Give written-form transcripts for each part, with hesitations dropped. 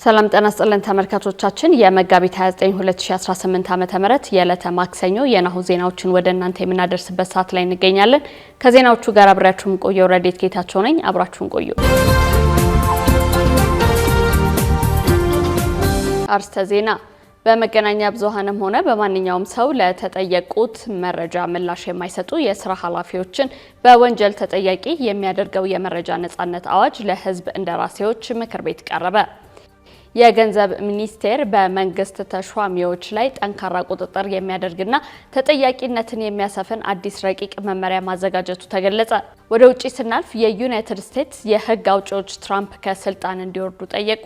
ሰላም ጤና ይስጥልን ተመልካቾቻችን የመጋቢት 29 2018 ዓመተ ምህረት የዕለተ ማክሰኞ የናሁ ዜናዎችን ወደ እናንተ የምናደርስበት ሰዓት ላይ እንገኛለን። ከዜናዎቹ ጋር አብራችሁን ቆየው ረዲት ጌታቸው ነኝ። አብራችሁን ቆዩ። አርስተ ዜና በመገናኛ ብዙሃንም ሆነ በማንኛውም ሰው ለተጠየቁት መረጃ ምላሽ የማይሰጡ የስራ ኃላፊዎችን በወንጀል ተጠያቂ የሚያደርገው የመረጃ ነጻነት አዋጅ ለሕዝብ እንደራሴዎች ምክር ቤት ቀረበ። የገንዘብ ሚኒስቴር በመንግስት ተሿሚዎች ላይ ጠንካራ ቁጥጥር የሚያደርግና ተጠያቂነትን የሚያሰፍን አዲስ ረቂቅ መመሪያ ማዘጋጀቱ ተገለጸ። ወደ ውጪ ስናልፍ የዩናይትድ ስቴትስ የህግ አውጪዎች ትራምፕ ከስልጣን እንዲወርዱ ጠየቁ።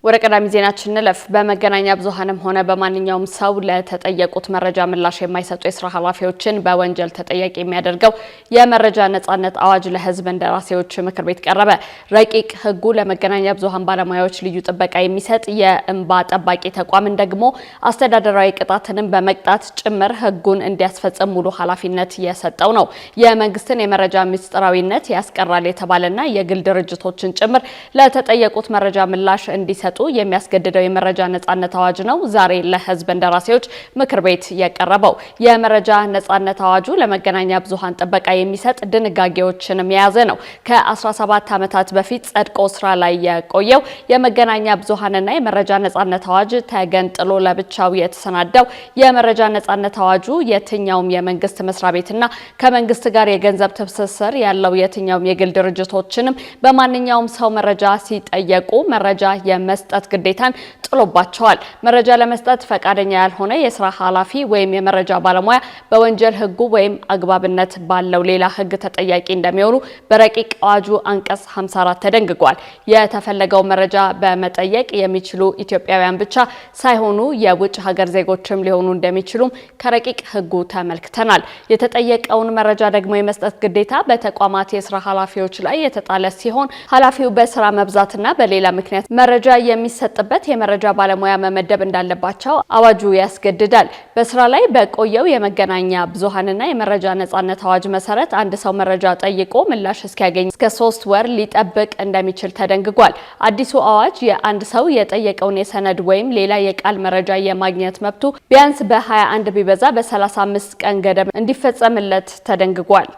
ወደ ቀዳሚ ዜናችን እንለፍ። በመገናኛ ብዙሃንም ሆነ በማንኛውም ሰው ለተጠየቁት መረጃ ምላሽ የማይሰጡ የስራ ኃላፊዎችን በወንጀል ተጠያቂ የሚያደርገው የመረጃ ነጻነት አዋጅ ለህዝብ እንደራሴዎች ምክር ቤት ቀረበ። ረቂቅ ህጉ ለመገናኛ ብዙሃን ባለሙያዎች ልዩ ጥበቃ የሚሰጥ የእንባ ጠባቂ ተቋምን ደግሞ አስተዳደራዊ ቅጣትንም በመቅጣት ጭምር ህጉን እንዲያስፈጽም ሙሉ ኃላፊነት የሰጠው ነው። የመንግስትን የመረጃ ምስጢራዊነት ያስቀራል የተባለና የግል ድርጅቶችን ጭምር ለተጠየቁት መረጃ ምላሽ እንዲሰጡ የሚያስገድደው የመረጃ ነጻነት አዋጅ ነው ዛሬ ለህዝብ እንደራሴዎች ምክር ቤት የቀረበው። የመረጃ ነጻነት አዋጁ ለመገናኛ ብዙሃን ጥበቃ የሚሰጥ ድንጋጌዎችንም የያዘ ነው። ከ17 ዓመታት በፊት ጸድቆ ስራ ላይ የቆየው የመገናኛ ብዙሃንና የመረጃ ነጻነት አዋጅ ተገንጥሎ ለብቻው የተሰናዳው የመረጃ ነጻነት አዋጁ የትኛውም የመንግስት መስሪያ ቤትና ከመንግስት ጋር የገንዘብ ትስስር ያለው የትኛውም የግል ድርጅቶችንም በማንኛውም ሰው መረጃ ሲጠየቁ መረጃ የመስጠት ግዴታን ጥሎባቸዋል። መረጃ ለመስጠት ፈቃደኛ ያልሆነ የስራ ኃላፊ ወይም የመረጃ ባለሙያ በወንጀል ህጉ ወይም አግባብነት ባለው ሌላ ህግ ተጠያቂ እንደሚሆኑ በረቂቅ አዋጁ አንቀጽ 54 ተደንግጓል። የተፈለገው መረጃ በመጠየቅ የሚችሉ ኢትዮጵያውያን ብቻ ሳይሆኑ የውጭ ሀገር ዜጎችም ሊሆኑ እንደሚችሉም ከረቂቅ ህጉ ተመልክተናል። የተጠየቀውን መረጃ ደግሞ የመስጠት ግዴታ በተቋማት የስራ ኃላፊዎች ላይ የተጣለ ሲሆን ኃላፊው በስራ መብዛትና በሌላ ምክንያት መረጃ የሚሰጥበት የመረጃ ባለሙያ መመደብ እንዳለባቸው አዋጁ ያስገድዳል። በስራ ላይ በቆየው የመገናኛ ብዙሃንና የመረጃ ነጻነት አዋጅ መሰረት አንድ ሰው መረጃ ጠይቆ ምላሽ እስኪያገኝ እስከ 3 ወር ሊጠብቅ እንደሚችል ተደንግጓል። አዲሱ አዋጅ የአንድ ሰው የጠየቀውን የሰነድ ወይም ሌላ የቃል መረጃ የማግኘት መብቱ ቢያንስ በ21 ቢበዛ በ35 ቀን ገደብ እንዲፈጸምለት ተደንግጓል።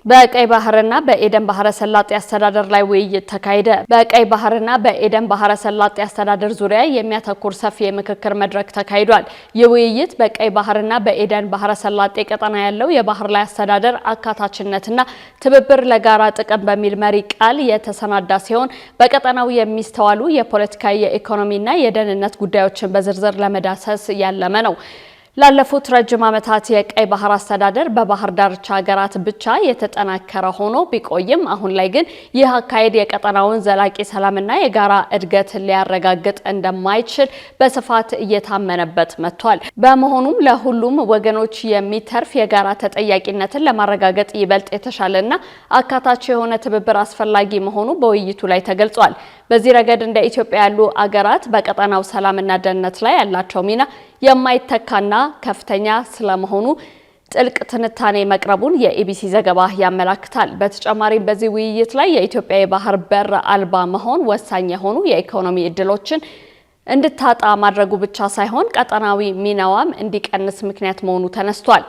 በቀይ ባህርና በኤደን ባህረ ሰላጤ አስተዳደር ላይ ውይይት ተካሄደ። በቀይ ባህርና በኤደን ባህረ ሰላጤ አስተዳደር ዙሪያ የሚያተኩር ሰፊ የምክክር መድረክ ተካሂዷል። ይህ ውይይት በቀይ ባህርና በኤደን ባህረ ሰላጤ ቀጠና ያለው የባህር ላይ አስተዳደር አካታችነትና ትብብር ለጋራ ጥቅም በሚል መሪ ቃል የተሰናዳ ሲሆን በቀጠናው የሚስተዋሉ የፖለቲካ የኢኮኖሚና የደህንነት ጉዳዮችን በዝርዝር ለመዳሰስ ያለመ ነው። ላለፉት ረጅም ዓመታት የቀይ ባህር አስተዳደር በባህር ዳርቻ ሀገራት ብቻ የተጠናከረ ሆኖ ቢቆይም አሁን ላይ ግን ይህ አካሄድ የቀጠናውን ዘላቂ ሰላምና የጋራ እድገት ሊያረጋግጥ እንደማይችል በስፋት እየታመነበት መጥቷል። በመሆኑም ለሁሉም ወገኖች የሚተርፍ የጋራ ተጠያቂነትን ለማረጋገጥ ይበልጥ የተሻለና አካታች የሆነ ትብብር አስፈላጊ መሆኑ በውይይቱ ላይ ተገልጿል። በዚህ ረገድ እንደ ኢትዮጵያ ያሉ አገራት በቀጠናው ሰላምና ደህንነት ላይ ያላቸው ሚና የማይተካና ከፍተኛ ስለመሆኑ ጥልቅ ትንታኔ መቅረቡን የኢቢሲ ዘገባ ያመላክታል። በተጨማሪም በዚህ ውይይት ላይ የኢትዮጵያ የባህር በር አልባ መሆን ወሳኝ የሆኑ የኢኮኖሚ እድሎችን እንድታጣ ማድረጉ ብቻ ሳይሆን ቀጠናዊ ሚናዋም እንዲቀንስ ምክንያት መሆኑ ተነስቷል።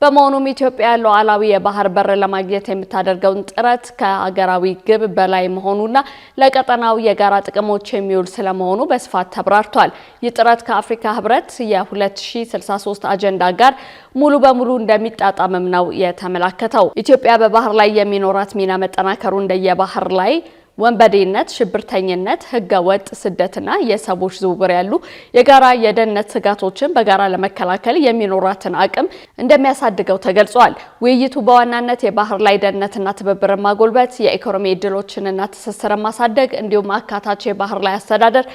በመሆኑም ኢትዮጵያ ሉዓላዊ የባህር በር ለማግኘት የምታደርገውን ጥረት ከሀገራዊ ግብ በላይ መሆኑና ለቀጠናው የጋራ ጥቅሞች የሚውል ስለመሆኑ በስፋት ተብራርቷል። ይህ ጥረት ከአፍሪካ ህብረት የ2063 አጀንዳ ጋር ሙሉ በሙሉ እንደሚጣጣምም ነው የተመላከተው። ኢትዮጵያ በባህር ላይ የሚኖራት ሚና መጠናከሩ እንደየባህር ላይ ወንበዴነት፣ ሽብርተኝነት፣ ህገወጥ ስደትና የሰዎች ዝውውር ያሉ የጋራ የደህንነት ስጋቶችን በጋራ ለመከላከል የሚኖራትን አቅም እንደሚያሳድገው ተገልጿል። ውይይቱ በዋናነት የባህር ላይ ደህንነትና ትብብርን ማጎልበት፣ የኢኮኖሚ እድሎችንና ትስስርን ማሳደግ እንዲሁም አካታች የባህር ላይ አስተዳደር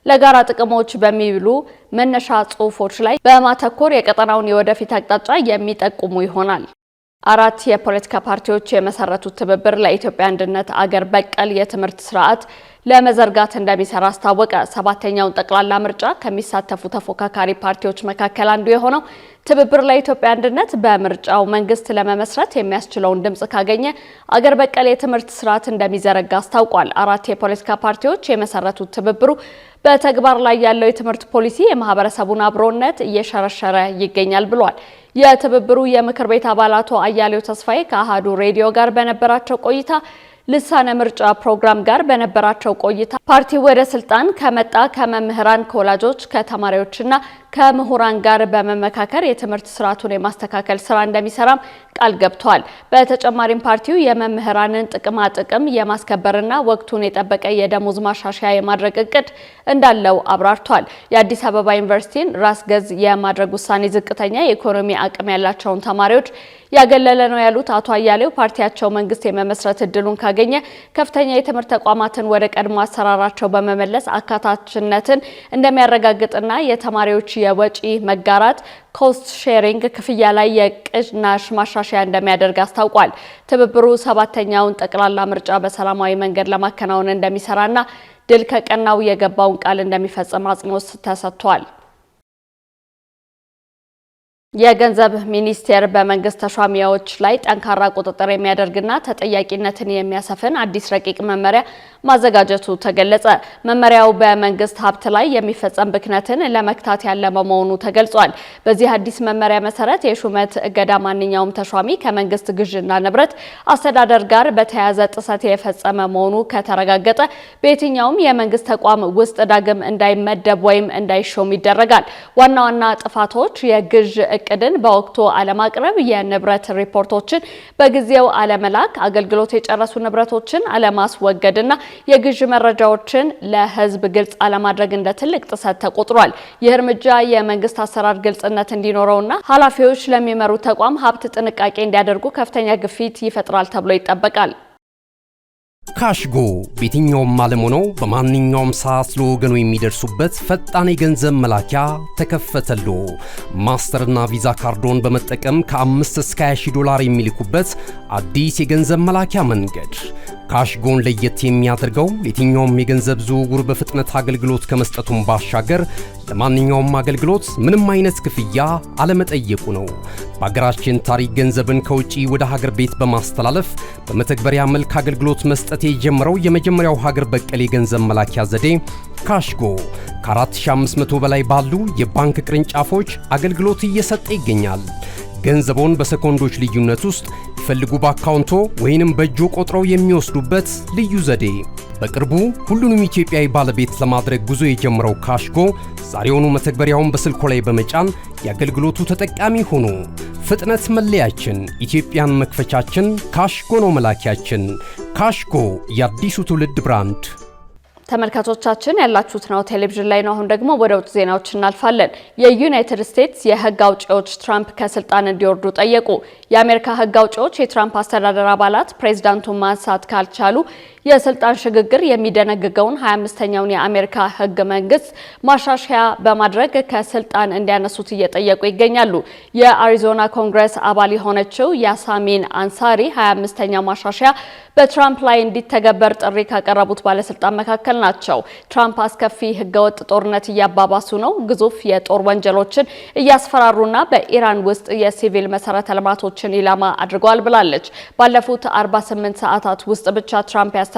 ለጋራ ጥቅሞች በሚውሉ መነሻ ጽሁፎች ላይ በማተኮር የቀጠናውን የወደፊት አቅጣጫ የሚጠቁሙ ይሆናል። 4 የፖለቲካ ፓርቲዎች የመሰረቱት ትብብር ለኢትዮጵያ አንድነት አገር በቀል የትምህርት ስርዓት ለመዘርጋት እንደሚሰራ አስታወቀ። 7ኛውን ጠቅላላ ምርጫ ከሚሳተፉ ተፎካካሪ ፓርቲዎች መካከል አንዱ የሆነው ትብብር ለኢትዮጵያ አንድነት በምርጫው መንግስት ለመመስረት የሚያስችለውን ድምጽ ካገኘ አገር በቀል የትምህርት ስርዓት እንደሚዘረጋ አስታውቋል። 4 የፖለቲካ ፓርቲዎች የመሰረቱት ትብብሩ በተግባር ላይ ያለው የትምህርት ፖሊሲ የማህበረሰቡን አብሮነት እየሸረሸረ ይገኛል ብሏል። የትብብሩ የምክር ቤት አባላቱ አያሌው ተስፋዬ ከአሃዱ ሬዲዮ ጋር በነበራቸው ቆይታ ልሳነ ምርጫ ፕሮግራም ጋር በነበራቸው ቆይታ ፓርቲው ወደ ስልጣን ከመጣ ከመምህራን፣ ከወላጆች፣ ከተማሪዎችና ከምሁራን ጋር በመመካከር የትምህርት ስርዓቱን የማስተካከል ስራ እንደሚሰራም ቃል ገብቷል። በተጨማሪም ፓርቲው የመምህራንን ጥቅማ ጥቅም የማስከበርና ወቅቱን የጠበቀ የደሞዝ ማሻሻያ የማድረግ እቅድ እንዳለው አብራርቷል። የአዲስ አበባ ዩኒቨርሲቲን ራስ ገዝ የማድረግ ውሳኔ ዝቅተኛ የኢኮኖሚ አቅም ያላቸውን ተማሪዎች ያገለለ ነው ያሉት አቶ አያሌው ፓርቲያቸው መንግስት የመመስረት እድሉን ካገኘ ከፍተኛ የትምህርት ተቋማትን ወደ ቀድሞ አሰራራቸው በመመለስ አካታችነትን እንደሚያረጋግጥና የተማሪዎች የወጪ መጋራት ኮስት ሼሪንግ ክፍያ ላይ የቅናሽ ማሻሻያ እንደሚያደርግ አስታውቋል። ትብብሩ 7ኛውን ጠቅላላ ምርጫ በሰላማዊ መንገድ ለማከናወን እንደሚሰራና ድል ከቀናው የገባውን ቃል እንደሚፈጽም አጽንኦት ተሰጥቷል። የገንዘብ ሚኒስቴር በመንግስት ተሿሚዎች ላይ ጠንካራ ቁጥጥር የሚያደርግና ተጠያቂነትን የሚያሰፍን አዲስ ረቂቅ መመሪያ ማዘጋጀቱ ተገለጸ። መመሪያው በመንግስት ሀብት ላይ የሚፈጸም ብክነትን ለመክታት ያለመ መሆኑ ተገልጿል። በዚህ አዲስ መመሪያ መሰረት የሹመት እገዳ ማንኛውም ተሿሚ ከመንግስት ግዥና ንብረት አስተዳደር ጋር በተያያዘ ጥሰት የፈጸመ መሆኑ ከተረጋገጠ በየትኛውም የመንግስት ተቋም ውስጥ ዳግም እንዳይመደብ ወይም እንዳይሾም ይደረጋል። ዋና ዋና ጥፋቶች የግዥ እቅድን በወቅቱ አለማቅረብ፣ የንብረት ሪፖርቶችን በጊዜው አለመላክ፣ አገልግሎት የጨረሱ ንብረቶችን አለማስወገድና የግዥ መረጃዎችን ለህዝብ ግልጽ አለማድረግ እንደ ትልቅ ጥሰት ተቆጥሯል። ይህ እርምጃ የመንግስት አሰራር ግልጽነት እንዲኖረውና ኃላፊዎች ለሚመሩት ተቋም ሀብት ጥንቃቄ እንዲያደርጉ ከፍተኛ ግፊት ይፈጥራል ተብሎ ይጠበቃል። ካሽጎ በየትኛውም ዓለም ሆነው በማንኛውም ሰዓት ለወገኑ የሚደርሱበት ፈጣን የገንዘብ መላኪያ ተከፈተሎ። ማስተርና ቪዛ ካርዶን በመጠቀም ከ5 እስከ 20 ዶላር የሚልኩበት አዲስ የገንዘብ መላኪያ መንገድ። ካሽጎን ለየት የሚያደርገው የትኛውም የገንዘብ ዝውውር በፍጥነት አገልግሎት ከመስጠቱም ባሻገር ለማንኛውም አገልግሎት ምንም አይነት ክፍያ አለመጠየቁ ነው። በሀገራችን ታሪክ ገንዘብን ከውጪ ወደ ሀገር ቤት በማስተላለፍ በመተግበሪያ መልክ አገልግሎት መስጠት የጀመረው የመጀመሪያው ሀገር በቀል የገንዘብ መላኪያ ዘዴ ካሽጎ ከ4500 በላይ ባሉ የባንክ ቅርንጫፎች አገልግሎት እየሰጠ ይገኛል። ገንዘቦን በሰኮንዶች ልዩነት ውስጥ ይፈልጉ በአካውንቶ ወይንም በእጆ ቆጥረው የሚወስዱበት ልዩ ዘዴ። በቅርቡ ሁሉንም ኢትዮጵያዊ ባለቤት ለማድረግ ጉዞ የጀመረው ካሽጎ ዛሬውኑ መተግበሪያውን በስልኮ ላይ በመጫን የአገልግሎቱ ተጠቃሚ ሆኑ። ፍጥነት መለያችን፣ ኢትዮጵያን መክፈቻችን፣ ካሽጎ ነው መላኪያችን። ካሽጎ የአዲሱ ትውልድ ብራንድ። ተመልካቾቻችን ያላችሁት ነው ቴሌቪዥን ላይ ነው። አሁን ደግሞ ወደ ውጭ ዜናዎች እናልፋለን። የዩናይትድ ስቴትስ የህግ አውጪዎች ትራምፕ ከስልጣን እንዲወርዱ ጠየቁ። የአሜሪካ ህግ አውጪዎች የትራምፕ አስተዳደር አባላት ፕሬዝዳንቱን ማንሳት ካልቻሉ የስልጣን ሽግግር የሚደነግገውን 25ኛውን የአሜሪካ ህግ መንግስት ማሻሻያ በማድረግ ከስልጣን እንዲያነሱት እየጠየቁ ይገኛሉ። የአሪዞና ኮንግረስ አባል የሆነችው ያሳሚን አንሳሪ 25ኛው ማሻሻያ በትራምፕ ላይ እንዲተገበር ጥሪ ካቀረቡት ባለስልጣን መካከል ናቸው። ትራምፕ አስከፊ ህገወጥ ጦርነት እያባባሱ ነው፣ ግዙፍ የጦር ወንጀሎችን እያስፈራሩና በኢራን ውስጥ የሲቪል መሰረተ ልማቶችን ኢላማ አድርገዋል ብላለች። ባለፉት 48 ሰዓታት ውስጥ ብቻ ትራምፕ ያስተላለፉትን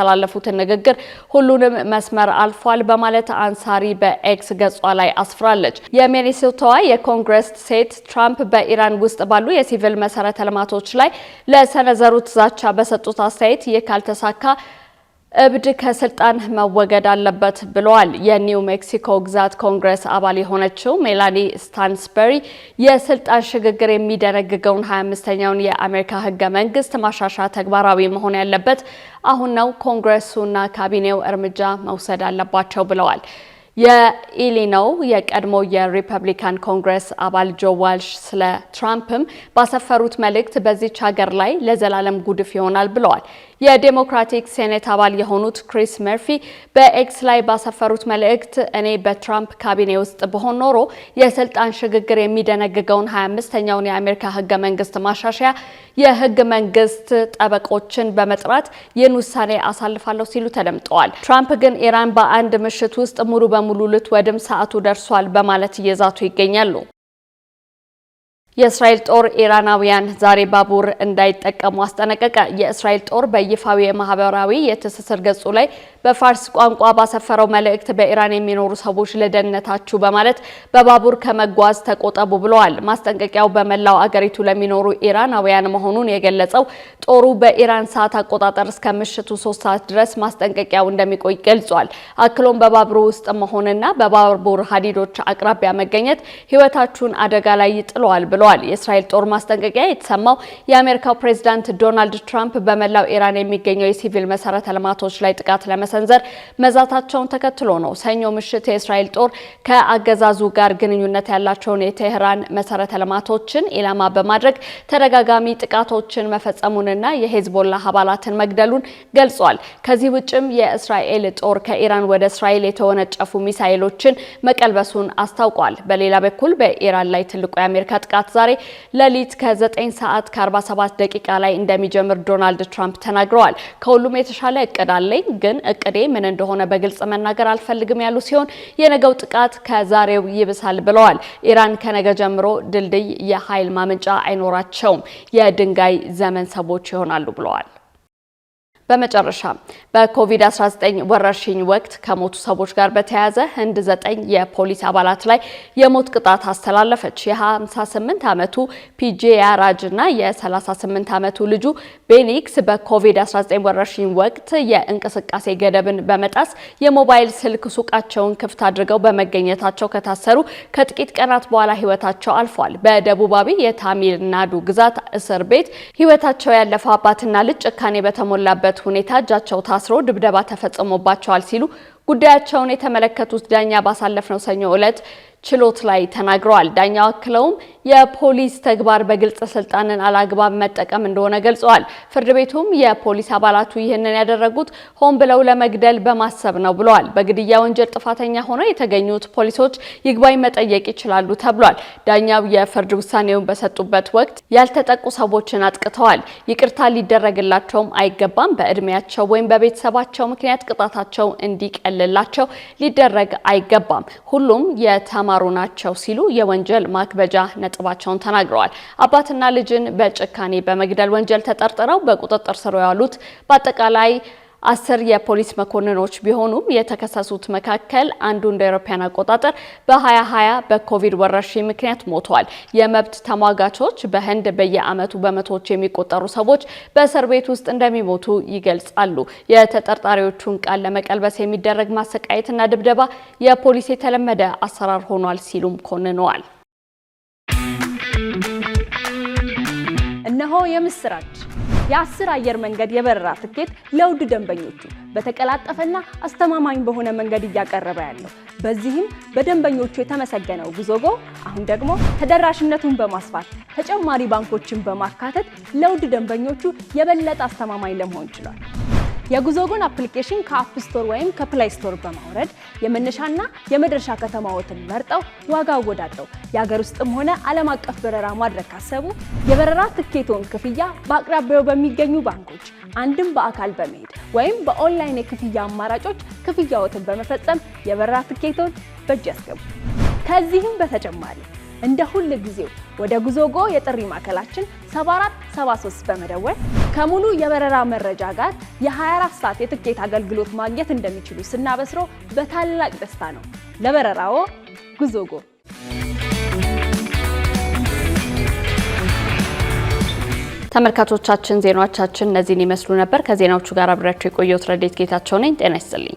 ንግግር ሁሉንም መስመር አልፏል በማለት አንሳሪ በኤክስ ገጿ ላይ አስፍራለች። የሚኔሶታዋ የኮንግረስ ሴት ትራምፕ በኢራን ውስጥ ባሉ የሲቪል መሰረተ ልማቶች ላይ ለሰነዘሩት ዛቻ በሰጡት አስተያየት ይህ ካልተሳካ እብድ ከስልጣን መወገድ አለበት ብለዋል። የኒው ሜክሲኮ ግዛት ኮንግረስ አባል የሆነችው ሜላኒ ስታንስበሪ የስልጣን ሽግግር የሚደነግገውን 25ኛውን የአሜሪካ ህገ መንግስት ማሻሻያ ተግባራዊ መሆን ያለበት አሁን ነው፣ ኮንግረሱና ካቢኔው እርምጃ መውሰድ አለባቸው ብለዋል። የኢሊኖው የቀድሞ የሪፐብሊካን ኮንግረስ አባል ጆ ዋልሽ ስለ ትራምፕም ባሰፈሩት መልእክት በዚች ሀገር ላይ ለዘላለም ጉድፍ ይሆናል ብለዋል። የዴሞክራቲክ ሴኔት አባል የሆኑት ክሪስ መርፊ በኤክስ ላይ ባሰፈሩት መልእክት እኔ በትራምፕ ካቢኔ ውስጥ በሆን ኖሮ የስልጣን ሽግግር የሚደነግገውን 25ኛውን የአሜሪካ ህገ መንግስት ማሻሻያ የህግ መንግስት ጠበቆችን በመጥራት ይህን ውሳኔ አሳልፋለሁ ሲሉ ተደምጠዋል። ትራምፕ ግን ኢራን በአንድ ምሽት ውስጥ ሙሉ በሙሉ ልትወድም ሰዓቱ ደርሷል በማለት እየዛቱ ይገኛሉ። የእስራኤል ጦር ኢራናውያን ዛሬ ባቡር እንዳይጠቀሙ አስጠነቀቀ። የእስራኤል ጦር በይፋዊ የማህበራዊ የትስስር ገጹ ላይ በፋርስ ቋንቋ ባሰፈረው መልእክት በኢራን የሚኖሩ ሰዎች ለደህንነታችሁ በማለት በባቡር ከመጓዝ ተቆጠቡ ብለዋል። ማስጠንቀቂያው በመላው አገሪቱ ለሚኖሩ ኢራናውያን መሆኑን የገለጸው ጦሩ በኢራን ሰዓት አቆጣጠር እስከ ምሽቱ 3 ሰዓት ድረስ ማስጠንቀቂያው እንደሚቆይ ገልጿል። አክሎም በባቡሩ ውስጥ መሆንና በባቡር ሀዲዶች አቅራቢያ መገኘት ህይወታችሁን አደጋ ላይ ይጥለዋል ብለዋል። የእስራኤል ጦር ማስጠንቀቂያ የተሰማው የአሜሪካው ፕሬዝዳንት ዶናልድ ትራምፕ በመላው ኢራን የሚገኘው የሲቪል መሰረተ ልማቶች ላይ ጥቃት ለመሰንዘር መዛታቸውን ተከትሎ ነው። ሰኞ ምሽት የእስራኤል ጦር ከአገዛዙ ጋር ግንኙነት ያላቸውን የቴህራን መሰረተ ልማቶችን ኢላማ በማድረግ ተደጋጋሚ ጥቃቶችን መፈጸሙንና የሄዝቦላህ አባላትን መግደሉን ገልጿል። ከዚህ ውጭም የእስራኤል ጦር ከኢራን ወደ እስራኤል የተወነጨፉ ሚሳኤሎችን መቀልበሱን አስታውቋል። በሌላ በኩል በኢራን ላይ ትልቁ የአሜሪካ ጥቃት ዛሬ ሌሊት ከ9 ሰዓት ከ47 ደቂቃ ላይ እንደሚጀምር ዶናልድ ትራምፕ ተናግረዋል። ከሁሉም የተሻለ እቅድ አለኝ፣ ግን እቅዴ ምን እንደሆነ በግልጽ መናገር አልፈልግም ያሉ ሲሆን የነገው ጥቃት ከዛሬው ይብሳል ብለዋል። ኢራን ከነገ ጀምሮ ድልድይ የኃይል ማመንጫ አይኖራቸውም፣ የድንጋይ ዘመን ሰዎች ይሆናሉ ብለዋል። በመጨረሻ በኮቪድ-19 ወረርሽኝ ወቅት ከሞቱ ሰዎች ጋር በተያያዘ ህንድ 9 የፖሊስ አባላት ላይ የሞት ቅጣት አስተላለፈች። የ58 ዓመቱ ፒጄ ያራጅ እና የ38 ዓመቱ ልጁ ቤኒክስ በኮቪድ-19 ወረርሽኝ ወቅት የእንቅስቃሴ ገደብን በመጣስ የሞባይል ስልክ ሱቃቸውን ክፍት አድርገው በመገኘታቸው ከታሰሩ ከጥቂት ቀናት በኋላ ህይወታቸው አልፏል። በደቡባዊ የታሚል ናዱ ግዛት እስር ቤት ህይወታቸው ያለፈው አባትና ልጅ ጭካኔ በተሞላበት ሁኔታ እጃቸው ታስሮ ድብደባ ተፈጽሞባቸዋል ሲሉ ጉዳያቸውን የተመለከቱት ዳኛ ባሳለፍነው ሰኞ ዕለት ችሎት ላይ ተናግረዋል። ዳኛው አክለውም የፖሊስ ተግባር በግልጽ ስልጣንን አላግባብ መጠቀም እንደሆነ ገልጸዋል። ፍርድ ቤቱም የፖሊስ አባላቱ ይህንን ያደረጉት ሆን ብለው ለመግደል በማሰብ ነው ብለዋል። በግድያ ወንጀል ጥፋተኛ ሆነው የተገኙት ፖሊሶች ይግባኝ መጠየቅ ይችላሉ ተብሏል። ዳኛው የፍርድ ውሳኔውን በሰጡበት ወቅት ያልተጠቁ ሰዎችን አጥቅተዋል፣ ይቅርታ ሊደረግላቸውም አይገባም፣ በእድሜያቸው ወይም በቤተሰባቸው ምክንያት ቅጣታቸው እንዲቀልላቸው ሊደረግ አይገባም፣ ሁሉም የተማሩ ናቸው ሲሉ የወንጀል ማክበጃ ነጥባቸውን ተናግረዋል። አባትና ልጅን በጭካኔ በመግደል ወንጀል ተጠርጥረው በቁጥጥር ስር ያሉት በአጠቃላይ 10 የፖሊስ መኮንኖች ቢሆኑም የተከሰሱት መካከል አንዱ እንደ አውሮፓውያን አቆጣጠር በ2020 በኮቪድ ወረርሽኝ ምክንያት ሞቷል። የመብት ተሟጋቾች በህንድ በየዓመቱ በመቶዎች የሚቆጠሩ ሰዎች በእስር ቤት ውስጥ እንደሚሞቱ ይገልጻሉ። የተጠርጣሪዎቹን ቃል ለመቀልበስ የሚደረግ ማሰቃየትና ድብደባ የፖሊስ የተለመደ አሰራር ሆኗል ሲሉም ኮንነዋል። እነሆ የምስራች! የ10 አየር መንገድ የበረራ ትኬት ለውድ ደንበኞቹ በተቀላጠፈና አስተማማኝ በሆነ መንገድ እያቀረበ ያለው። በዚህም በደንበኞቹ የተመሰገነው ጉዞጎ አሁን ደግሞ ተደራሽነቱን በማስፋት ተጨማሪ ባንኮችን በማካተት ለውድ ደንበኞቹ የበለጠ አስተማማኝ ለመሆን ችሏል። የጉዞጎን አፕሊኬሽን ከአፕ ስቶር ወይም ከፕላይ ስቶር በማውረድ የመነሻና የመድረሻ ከተማዎትን መርጠው ዋጋ አወዳድረው የሀገር ውስጥም ሆነ ዓለም አቀፍ በረራ ማድረግ ካሰቡ የበረራ ትኬቶን ክፍያ በአቅራቢያው በሚገኙ ባንኮች አንድም በአካል በመሄድ ወይም በኦንላይን የክፍያ አማራጮች ክፍያዎትን በመፈጸም የበረራ ትኬቶን በእጅ ያስገቡ። ከዚህም በተጨማሪ እንደ ሁሉ ጊዜው ወደ ጉዞጎ የጥሪ ማዕከላችን 7473 በመደወል ከሙሉ የበረራ መረጃ ጋር የ24 ሰዓት የትኬት አገልግሎት ማግኘት እንደሚችሉ ስናበስሮ በታላቅ ደስታ ነው። ለበረራዎ ጉዞጎ። ተመልካቾቻችን ዜናዎቻችን እነዚህን ይመስሉ ነበር። ከዜናዎቹ ጋር አብሬያችሁ የቆየሁት ረዴት ጌታቸው ነኝ። ጤና ይስጥልኝ።